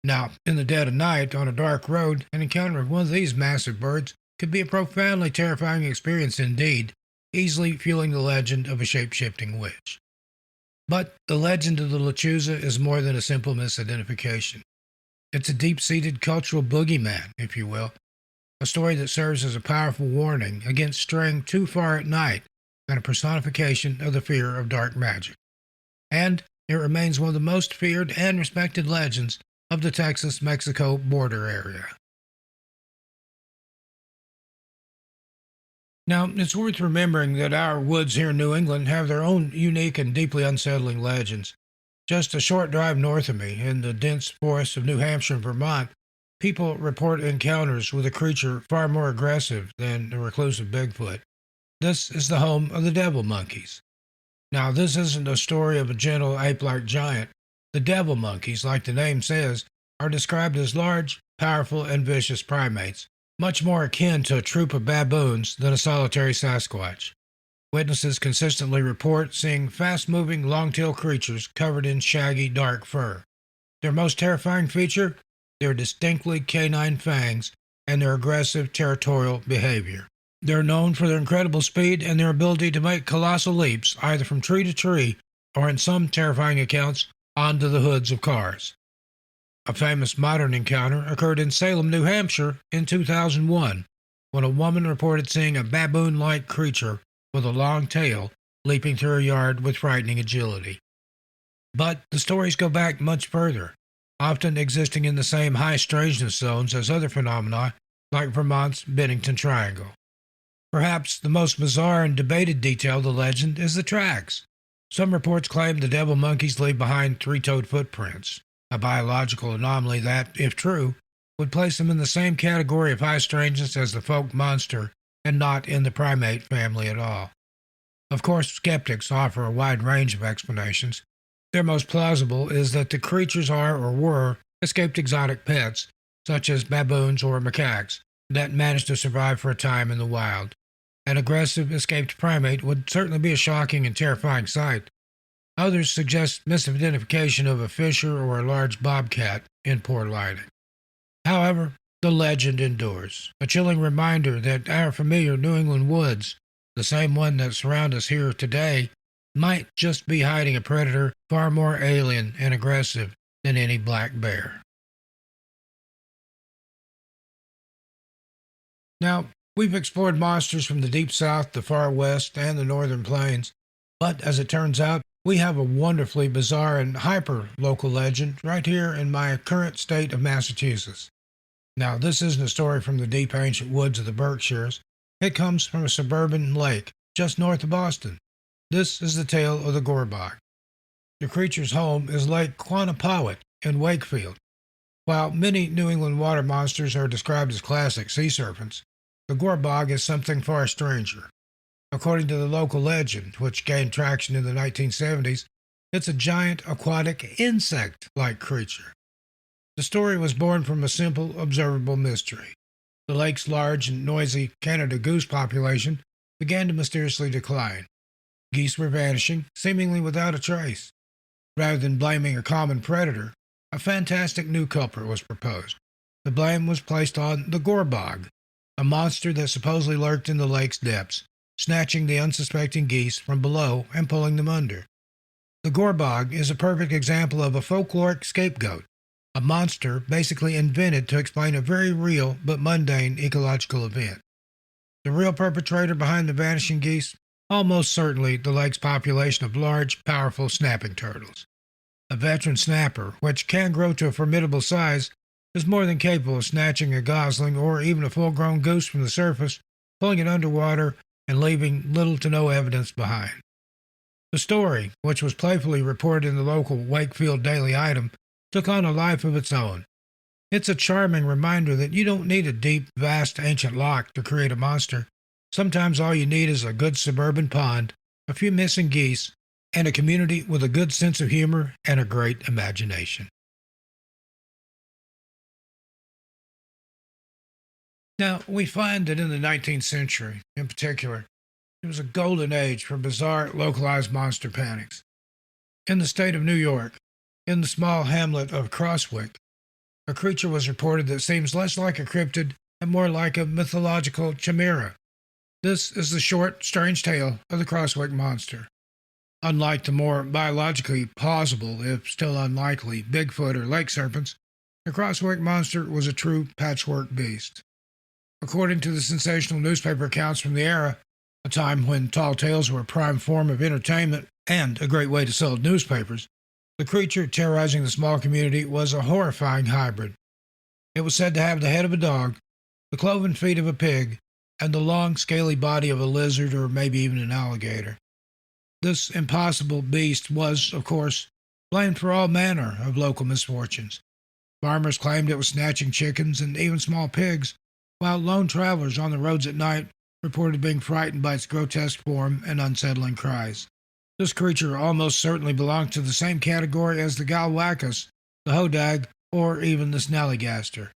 Now, in the dead of night, on a dark road, an encounter with one of these massive birds could be a profoundly terrifying experience indeed, easily fueling the legend of a shape-shifting witch. But the legend of the lechuza is more than a simple misidentification. It's a deep-seated cultural boogeyman, if you will, a story that serves as a powerful warning against straying too far at night and a personification of the fear of dark magic. And it remains one of the most feared and respected legends of the Texas-Mexico border area. Now, it's worth remembering that our woods here in New England have their own unique and deeply unsettling legends. Just a short drive north of me, in the dense forests of New Hampshire and Vermont, people report encounters with a creature far more aggressive than the reclusive Bigfoot. This is the home of the devil monkeys. Now, this isn't a story of a gentle ape-like giant. The devil monkeys, like the name says, are described as large, powerful, and vicious primates, much more akin to a troop of baboons than a solitary Sasquatch. Witnesses consistently report seeing fast-moving, long-tailed creatures covered in shaggy, dark fur. Their most terrifying feature? Their distinctly canine fangs and their aggressive, territorial behavior. They're known for their incredible speed and their ability to make colossal leaps either from tree to tree or, in some terrifying accounts, onto the hoods of cars. A famous modern encounter occurred in Salem, New Hampshire in 2001, when a woman reported seeing a baboon-like creature with a long tail leaping through her yard with frightening agility. But the stories go back much further, often existing in the same high strangeness zones as other phenomena like Vermont's Bennington Triangle. Perhaps the most bizarre and debated detail of the legend is the tracks. Some reports claim the devil monkeys leave behind three-toed footprints, a biological anomaly that, if true, would place them in the same category of high strangeness as the folk monster and not in the primate family at all. Of course, skeptics offer a wide range of explanations. Their most plausible is that the creatures are or were escaped exotic pets such as baboons or macaques, that managed to survive for a time in the wild. An aggressive escaped primate would certainly be a shocking and terrifying sight. Others suggest misidentification of a fisher or a large bobcat in poor lighting. However, the legend endures, a chilling reminder that our familiar New England woods, the same one that surround us here today, might just be hiding a predator far more alien and aggressive than any black bear. Now, we've explored monsters from the deep south, the far west, and the northern plains, but as it turns out, we have a wonderfully bizarre and hyper-local legend right here in my current state of Massachusetts. Now, this isn't a story from the deep ancient woods of the Berkshires. It comes from a suburban lake just north of Boston. This is the tale of the Gorbog. The creature's home is Lake Quannapowitt in Wakefield. While many New England water monsters are described as classic sea serpents, the Gorbog is something far stranger. According to the local legend, which gained traction in the 1970s, it's a giant aquatic insect-like creature. The story was born from a simple, observable mystery. The lake's large and noisy Canada goose population began to mysteriously decline. Geese were vanishing, seemingly without a trace. Rather than blaming a common predator, a fantastic new culprit was proposed. The blame was placed on the Gorbog, a monster that supposedly lurked in the lake's depths, snatching the unsuspecting geese from below and pulling them under. The Gorbog is a perfect example of a folkloric scapegoat, a monster basically invented to explain a very real but mundane ecological event. The real perpetrator behind the vanishing geese? Almost certainly the lake's population of large, powerful snapping turtles. A veteran snapper, which can grow to a formidable size, is more than capable of snatching a gosling or even a full-grown goose from the surface, pulling it underwater, and leaving little to no evidence behind. The story, which was playfully reported in the local Wakefield Daily Item, took on a life of its own. It's a charming reminder that you don't need a deep, vast, ancient loch to create a monster. Sometimes all you need is a good suburban pond, a few missing geese, and a community with a good sense of humor and a great imagination. Now, we find that in the 19th century, in particular, it was a golden age for bizarre, localized monster panics. In the state of New York, in the small hamlet of Crosswick, a creature was reported that seems less like a cryptid and more like a mythological chimera. This is the short, strange tale of the Crosswick monster. Unlike the more biologically plausible, if still unlikely, Bigfoot or lake serpents, the Crosswick monster was a true patchwork beast. According to the sensational newspaper accounts from the era, a time when tall tales were a prime form of entertainment and a great way to sell newspapers, the creature terrorizing the small community was a horrifying hybrid. It was said to have the head of a dog, the cloven feet of a pig, and the long, scaly body of a lizard or maybe even an alligator. This impossible beast was, of course, blamed for all manner of local misfortunes. Farmers claimed it was snatching chickens and even small pigs, while lone travelers on the roads at night reported being frightened by its grotesque form and unsettling cries. This creature almost certainly belonged to the same category as the galwacus, the hodag, or even the snallygaster.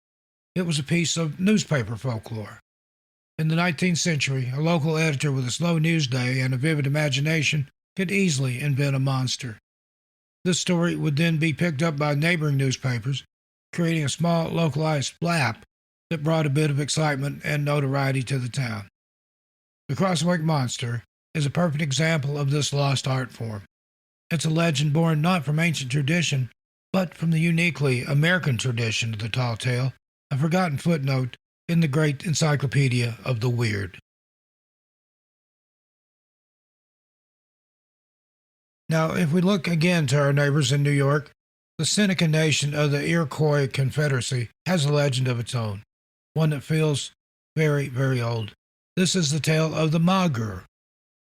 It was a piece of newspaper folklore. In the 19th century, a local editor with a slow news day and a vivid imagination could easily invent a monster. This story would then be picked up by neighboring newspapers, creating a small localized flap that brought a bit of excitement and notoriety to the town. The Crosswick monster is a perfect example of this lost art form. It's a legend born not from ancient tradition, but from the uniquely American tradition of the tall tale, a forgotten footnote in the great encyclopedia of the weird. Now, if we look again to our neighbors in New York, the Seneca nation of the Iroquois Confederacy has a legend of its own, one that feels very, very old. This is the tale of the Mog-ur.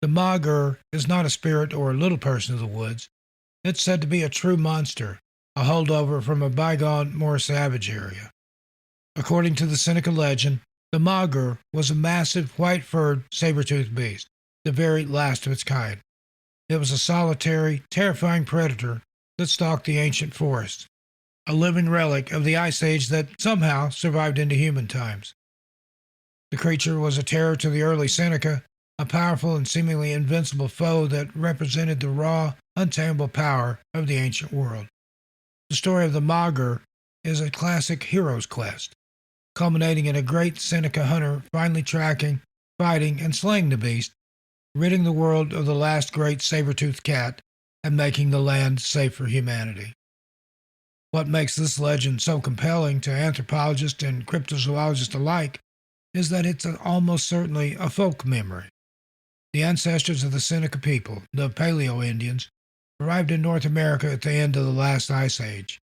The Mog-ur is not a spirit or a little person of the woods. It's said to be a true monster, a holdover from a bygone, more savage area. According to the Seneca legend, the Mog-ur was a massive, white-furred, saber-toothed beast, the very last of its kind. It was a solitary, terrifying predator that stalked the ancient forests. a living relic of the Ice Age that somehow survived into human times. The creature was a terror to the early Seneca, a powerful and seemingly invincible foe that represented the raw, untamable power of the ancient world. The story of the Mog-ur is a classic hero's quest, culminating in a great Seneca hunter finally tracking, fighting, and slaying the beast, ridding the world of the last great saber-toothed cat, and making the land safe for humanity. What makes this legend so compelling to anthropologists and cryptozoologists alike is that it's almost certainly a folk memory. The ancestors of the Seneca people, the Paleo-Indians, arrived in North America at the end of the last ice age.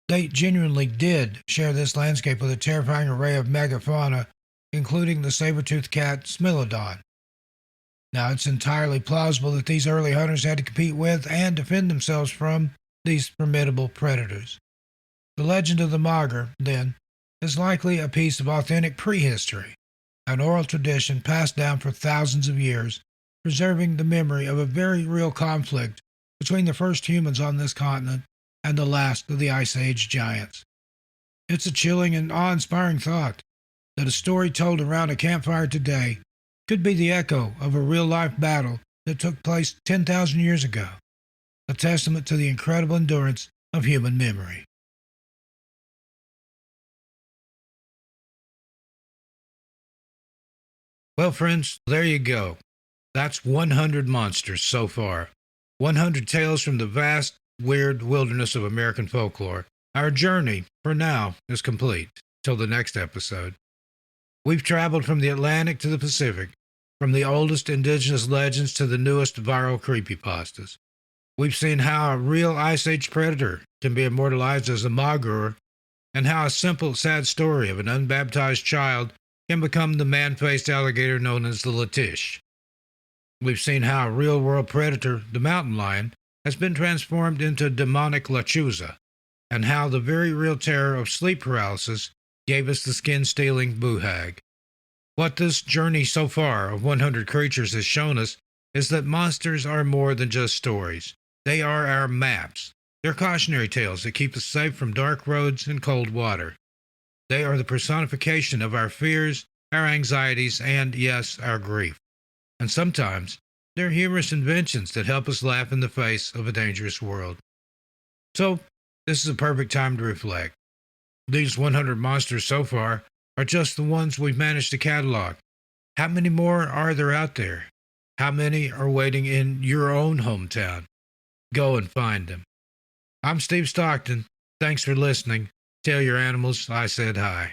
They genuinely did share this landscape with a terrifying array of megafauna, including the saber-toothed cat Smilodon. Now, it's entirely plausible that these early hunters had to compete with and defend themselves from these formidable predators. The legend of the Mog-ur, then, is likely a piece of authentic prehistory, an oral tradition passed down for thousands of years, preserving the memory of a very real conflict between the first humans on this continent and the last of the Ice Age giants. It's a chilling and awe-inspiring thought that a story told around a campfire today could be the echo of a real-life battle that took place 10,000 years ago, a testament to the incredible endurance of human memory. Well, friends, there you go. That's 100 monsters so far. 100 tales from the vast, weird wilderness of American folklore. Our journey, for now, is complete. Till the next episode. We've traveled from the Atlantic to the Pacific, from the oldest indigenous legends to the newest viral creepypastas. We've seen how a real Ice Age predator can be immortalized as a Mog-ur, and how a simple, sad story of an unbaptized child can become the man-faced alligator known as the Latish. We've seen how a real-world predator, the mountain lion, has been transformed into demonic lechuza, and how the very real terror of sleep paralysis gave us the skin-stealing Boo Hag. What this journey so far of 100 creatures has shown us is that monsters are more than just stories. They are our maps. They're cautionary tales that keep us safe from dark roads and cold water. They are the personification of our fears, our anxieties, and, yes, our grief. And sometimes, they're humorous inventions that help us laugh in the face of a dangerous world. So, this is a perfect time to reflect. These 100 monsters so far are just the ones we've managed to catalog. How many more are there out there? How many are waiting in your own hometown? Go and find them. I'm Steve Stockton. Thanks for listening. Tell your animals I said hi.